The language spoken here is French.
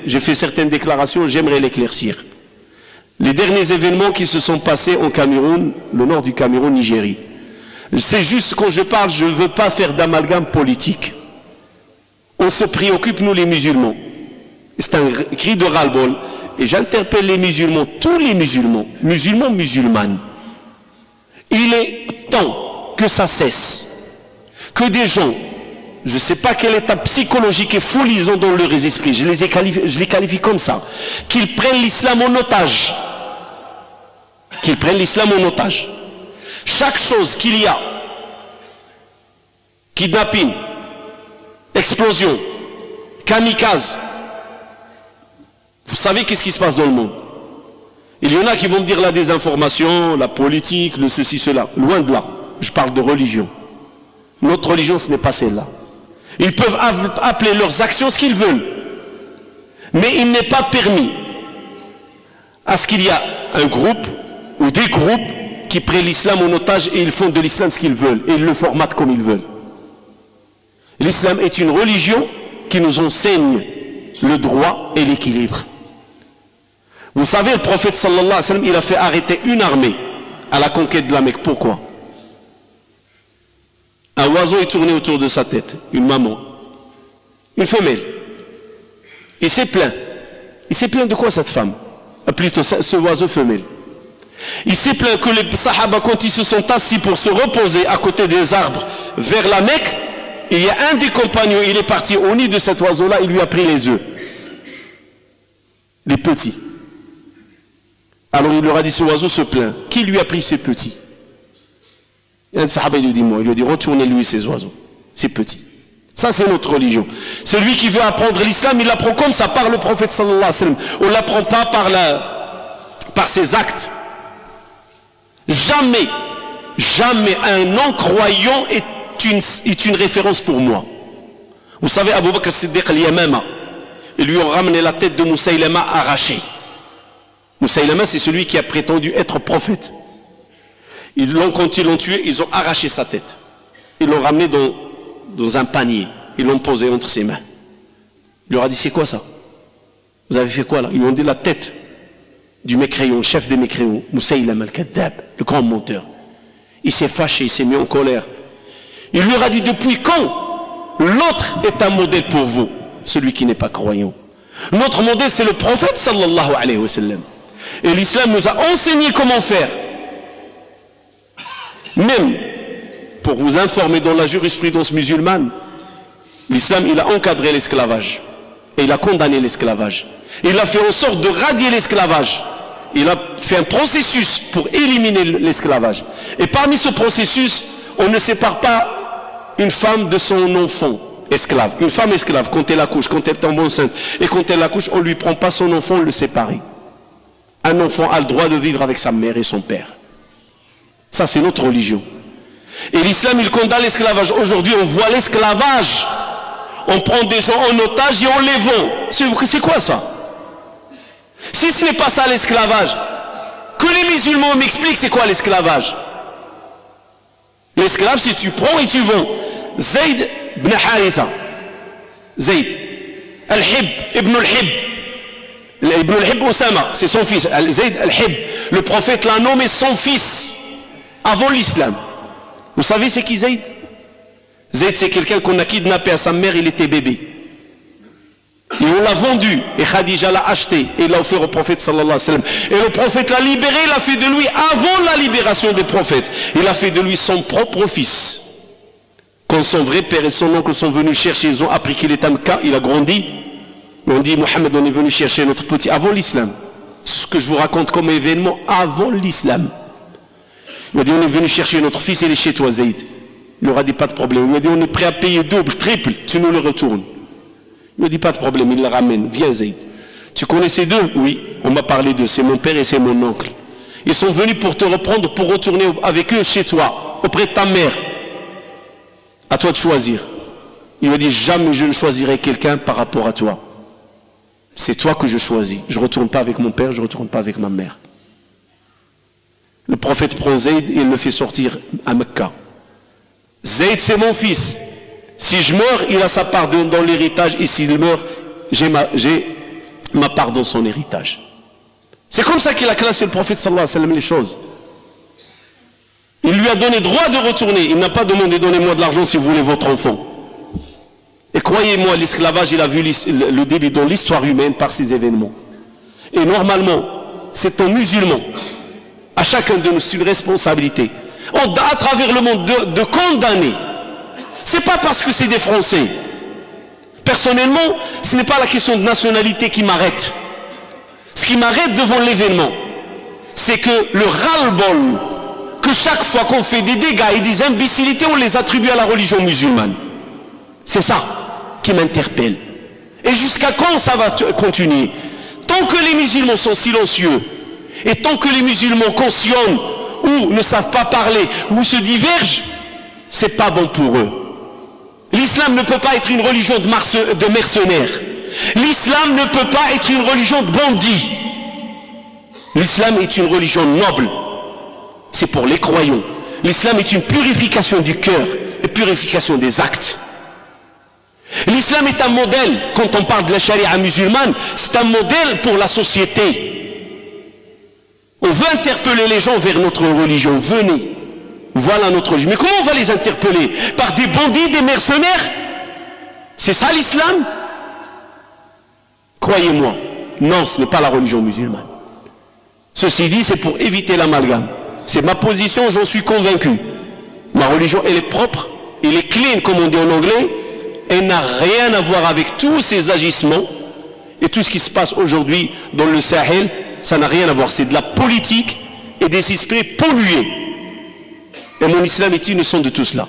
j'ai fait certaines déclarations, j'aimerais l'éclaircir. Les derniers événements qui se sont passés au Cameroun, le nord du Cameroun, Nigérie. C'est juste quand je parle, je ne veux pas faire d'amalgame politique. On se préoccupe, nous les musulmans. C'est un cri de ras-le-bol. Et j'interpelle les musulmans, tous les musulmans, musulmanes. Il est temps que ça cesse. Que des gens, je ne sais pas quel état psychologique et folie ils ont dans leur esprit, je les qualifie comme ça, qu'ils prennent l'islam en otage. Qu'ils prennent l'islam en otage. Chaque chose qu'il y a, kidnapping, explosion, kamikaze, vous savez qu'est-ce qui se passe dans le monde? Il y en a qui vont me dire la désinformation, la politique, le ceci, cela. Loin de là, je parle de religion. Notre religion, ce n'est pas celle-là. Ils peuvent appeler leurs actions ce qu'ils veulent. Mais il n'est pas permis à ce qu'il y a un groupe ou des groupes qui prennent l'islam en otage et ils font de l'islam ce qu'ils veulent et ils le formatent comme ils veulent. L'islam est une religion qui nous enseigne le droit et l'équilibre. Vous savez, le prophète sallallahu alayhi wa sallam, il a fait arrêter une armée à la conquête de la Mecque. Pourquoi? Un oiseau est tourné autour de sa tête, une maman, une femelle. Il s'est plaint. Il s'est plaint de quoi cette femme? Plutôt ce oiseau femelle. Il s'est plaint que les sahaba, quand ils se sont assis pour se reposer à côté des arbres vers la Mecque, il y a un des compagnons, il est parti au nid de cet oiseau-là, il lui a pris les œufs. Les petits. Alors il leur a dit, ce oiseau se plaint. Qui lui a pris ces petits? Un sahaba, il lui dit, moi. Il lui dit, retournez-lui ces oiseaux, ces petits. Ça, c'est notre religion. Celui qui veut apprendre l'islam, il l'apprend comme ça, par le prophète sallallahu alayhi wa sallam. On ne l'apprend pas par ses actes. Jamais un non-croyant est une référence pour moi. Vous savez, Abu Bakr Siddiq al-Yamama, ils lui ont ramené la tête de Moussaïlama arrachée. Moussaïlama, c'est celui qui a prétendu être prophète. Quand ils l'ont tué, ils ont arraché sa tête. Ils l'ont ramené dans un panier. Ils l'ont posé entre ses mains. Il leur a dit, c'est quoi ça? Vous avez fait quoi là? Ils lui ont dit la tête du mécréant, le chef des mécréants, Moussaïlama al-Kadhab, le grand menteur. Il s'est fâché, il s'est mis en colère. Il leur a dit, depuis quand l'autre est un modèle pour vous, celui qui n'est pas croyant? Notre modèle, c'est le prophète sallallahu alayhi wa sallam. Et l'islam nous a enseigné comment faire. Même, pour vous informer, dans la jurisprudence musulmane, l'islam, il a encadré l'esclavage. Et il a condamné l'esclavage. Il a fait en sorte de radier l'esclavage. Il a fait un processus pour éliminer l'esclavage. Et parmi ce processus, on ne sépare pas une femme de son enfant esclave. Une femme esclave, quand elle accouche, quand elle tombe enceinte, et quand elle accouche, on ne lui prend pas son enfant, on le sépare. Un enfant a le droit de vivre avec sa mère et son père. Ça, c'est notre religion. Et l'islam, il condamne l'esclavage. Aujourd'hui, on voit l'esclavage. On prend des gens en otage et on les vend. C'est quoi ça? Si ce n'est pas ça l'esclavage, que les musulmans m'expliquent c'est quoi l'esclavage. L'esclave, c'est tu prends et tu vends. Zayd ibn Haritha, Zayd al-Hib, ibn al-Hib, ibn al-Hib Osama, c'est son fils. Zayd al-Hib, le prophète l'a nommé son fils avant l'islam. Vous savez c'est qui Zayd? Zayd, c'est quelqu'un qu'on a kidnappé à sa mère, il était bébé. Et on l'a vendu, et Khadija l'a acheté, et l'a offert au prophète sallallahu alayhi wa sallam. Et le prophète l'a libéré, il a fait de lui, avant la libération des prophètes, il a fait de lui son propre fils. Quand son vrai père et son oncle sont venus chercher, ils ont appris qu'il est Mecca, il a grandi. On dit, Mohammed, on est venu chercher notre petit, avant l'islam. C'est ce que je vous raconte comme événement, avant l'islam. Il a dit, on est venu chercher notre fils, il est chez toi, Zayd. Il leur a dit, pas de problème. Il lui a dit, on est prêt à payer double, triple, tu nous le retournes. Il lui a dit, pas de problème, il le ramène. Viens, Zayd. Tu connais ces deux? Oui, on m'a parlé d'eux, c'est mon père et c'est mon oncle. Ils sont venus pour te reprendre, pour retourner avec eux chez toi, auprès de ta mère. À toi de choisir. Il lui a dit, jamais je ne choisirai quelqu'un par rapport à toi. C'est toi que je choisis. Je ne retourne pas avec mon père, je ne retourne pas avec ma mère. Le prophète prend Zayd et il le fait sortir à Mecca. Zayd, c'est mon fils. Si je meurs, il a sa part dans l'héritage, et s'il meurt, j'ai ma part dans son héritage. C'est comme ça qu'il a classé le prophète sallallahu alayhi wa sallam les choses. Il lui a donné droit de retourner. Il n'a pas demandé donnez-moi de l'argent si vous voulez votre enfant. Et croyez-moi, l'esclavage, il a vu le début dans l'histoire humaine par ces événements. Et normalement, c'est un musulman, à chacun de nous, c'est une responsabilité, à travers le monde, de condamner. C'est pas parce que c'est des Français. Personnellement, ce n'est pas la question de nationalité qui m'arrête. Ce qui m'arrête devant l'événement, c'est que le ras-le-bol, que chaque fois qu'on fait des dégâts et des imbécilités, on les attribue à la religion musulmane. C'est ça qui m'interpelle. Et jusqu'à quand ça va continuer? Tant que les musulmans sont silencieux, et tant que les musulmans cautionnent, ou ne savent pas parler, ou se divergent, c'est pas bon pour eux. L'islam ne peut pas être une religion de mercenaires. L'islam ne peut pas être une religion de bandits. L'islam est une religion noble. C'est pour les croyants. L'islam est une purification du cœur et purification des actes. L'islam est un modèle, quand on parle de la charia musulmane, c'est un modèle pour la société. On veut interpeller les gens vers notre religion. Venez, voilà notre religion. Mais comment on va les interpeller? Par des bandits, des mercenaires? C'est ça l'islam? Croyez-moi, non, ce n'est pas la religion musulmane. Ceci dit, c'est pour éviter l'amalgame. C'est ma position, j'en suis convaincu. Ma religion, elle est propre, elle est clean, comme on dit en anglais. Elle n'a rien à voir avec tous ces agissements et tout ce qui se passe aujourd'hui dans le Sahel. Ça n'a rien à voir. C'est de la politique et des esprits pollués. Et mon islam est innocent de tout cela.